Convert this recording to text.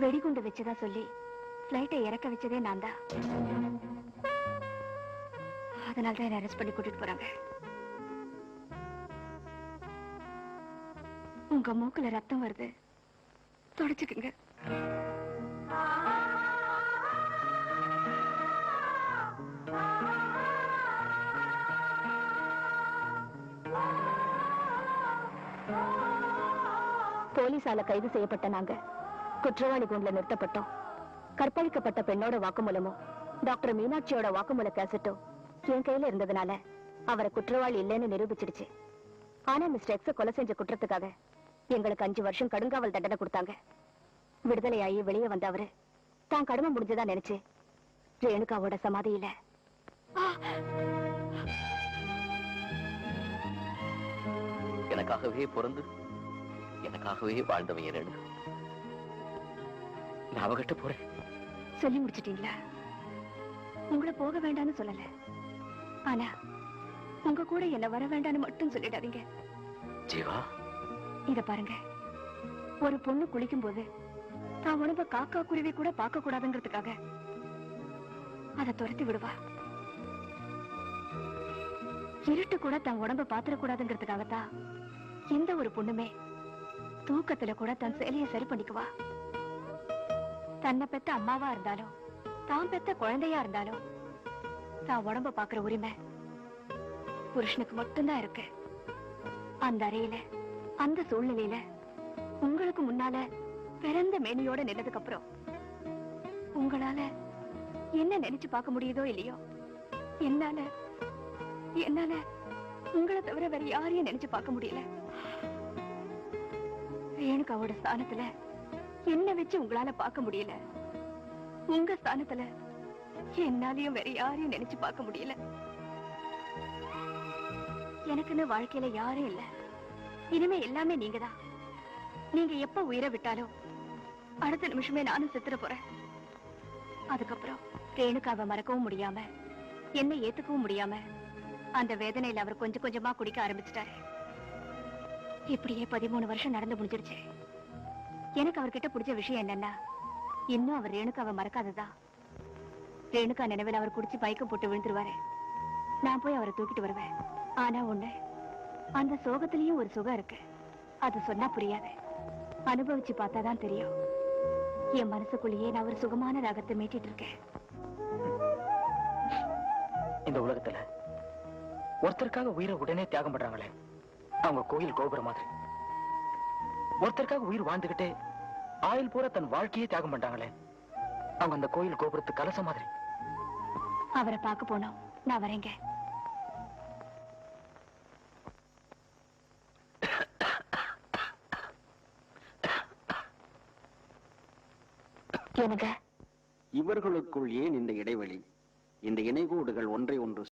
வெடிகுண்டு வச்சதா சொல்லி பிளைட்டை இறக்க வச்சதே நான் தான். அதனால்தான் என்ன அரெஸ்ட் பண்ணி கூட்டிட்டு போறாங்க. உங்க மூக்குல ரத்தம் வருது, தொடச்சுக்குங்க. போலீசால கைது செய்யப்பட்ட நாங்க குற்றவாளி கூண்டுல நிறுத்தப்பட்டோம். கற்பழிக்கப்பட்ட பெண்ணோட வாக்குமூலமும் டாக்டர் மீனாட்சியோட வாக்குமூல கேசட்டும் என் கையில இருந்ததுனால அவரை குற்றவாளி இல்லைன்னு நிரூபிச்சிடுச்சு. ஆனா மிஸ்டர் எக்ஸ கொலை செஞ்ச குற்றத்துக்காக எங்களுக்கு 5 வருஷம் கடுங்காவல் தண்டனை கொடுத்தாங்க. விடுதலையாகி வெளியே வந்த அவரு தான் கடமை முடிஞ்சதா நினைச்சு ரேணுகாவோட சமாதியில எனக்காகவே பிறந்து எனக்காகவே வாழ்ந்தவன் ரேணுகா. நான் அவகிட்ட போறேன். சொல்லி முடிச்சிட்டீங்களா? உங்களை போக வேண்டாம்னு சொல்லல, ஆனா உங்க கூட என்ன வர வேண்டாம்னு மட்டும் சொல்லிடாதீங்க. ஜீவா, இத பாருங்க, ஒரு பொண்ணு குளிக்கும் போது தான் உடம்ப காக்கா குருவி கூட பார்க்க கூடாதுங்கிறதுக்காக அதை துரத்தி விடுவா. இருட்டு கூட தன் உடம்ப பாத்திர கூடாதுங்கிறதுக்காகத்தான் எந்த ஒரு பொண்ணுமே தூக்கத்துல கூட தன் செயலியை சரி பண்ணிக்குவா. தன்னை பெத்த அம்மாவா இருந்தாலும் தான் பெத்த குழந்தையா இருந்தாலும் தான் உடம்ப பாக்குற உரிமை புருஷனுக்கு மட்டும்தான் இருக்கு. அந்த அறையில அந்த சூழ்நிலையில உங்களுக்கு முன்னால பிறந்த மேனியோட நின்னதுக்கு அப்புறம் உங்களால என்ன நினைச்சு பார்க்க முடியுதோ இல்லையோ, என்னால என்னால உங்களை தவிர வேற யாரையும் நினைச்சு பார்க்க முடியல. ரேணுகாவோட ஸ்தானத்துல என்ன வச்சு உங்களால பார்க்க முடியல. உங்க ஸ்தானத்துல என்னாலையும் வேற யாரையும் நினைச்சு பார்க்க முடியல. எனக்குன்னு வாழ்க்கையில யாரும் இல்ல. இனிமே எல்லாமே நீங்கதான். நீங்க எப்ப உயிரை விட்டாலும் அடுத்த நிமிஷமே நானும் செத்துற போறேன். அதுக்கப்புறம் ரேணுகாவை மறக்கவும் முடியாம என்ன ஏத்துக்கவும் முடியாம அந்த வேதனையில அவர் கொஞ்சம் கொஞ்சமா குடிக்க ஆரம்பிச்சிட்டாரு. இப்படியே 13 வருஷம் நடந்து முடிஞ்சிருச்சு. எனக்கு அவர்கிட்ட பிடிச்ச விஷயம் என்னன்னா, இன்னும் அவர் ரேணுகாவை மறக்காததா. ரேணுகா நினைவில் அவர் குடிச்சு பைக்கம் போட்டு விழுந்துருவாரு. நான் போய் அவரை தூக்கிட்டு வருவேன். ஆனா ஒண்ணு, அந்த சோகத்திலயும் ஒரு சுகம் இருக்கு. அது சொன்னா புரியாது, அனுபவிச்சு பார்த்தாதான் தெரியும். என் மனசுக்குள்ளேயே நான் ஒரு சுகமான ராகத்தை மீட்டிட்டு இருக்கேன். இந்த உலகத்துல ஒருத்தருக்காக உயிரை உடனே தியாகம் பண்றாங்களே, அவங்க கோயில் கோபுரம் மாதிரி. ஒருத்தருக்காக உயிர் வாழ்ந்துகிட்டே ஆயுள் பூரா தன் வாழ்க்கையே தியாகம் பண்றாங்களே, அவங்க அந்த கோயில் கோபுரத்து கலசம் மாதிரி. அவரை பார்க்க போனோம். நான் வரேங்க. இவர்களுக்குள் ஏன் இந்த இடைவெளி? இந்த இணைகோடுகள் ஒன்றை ஒன்று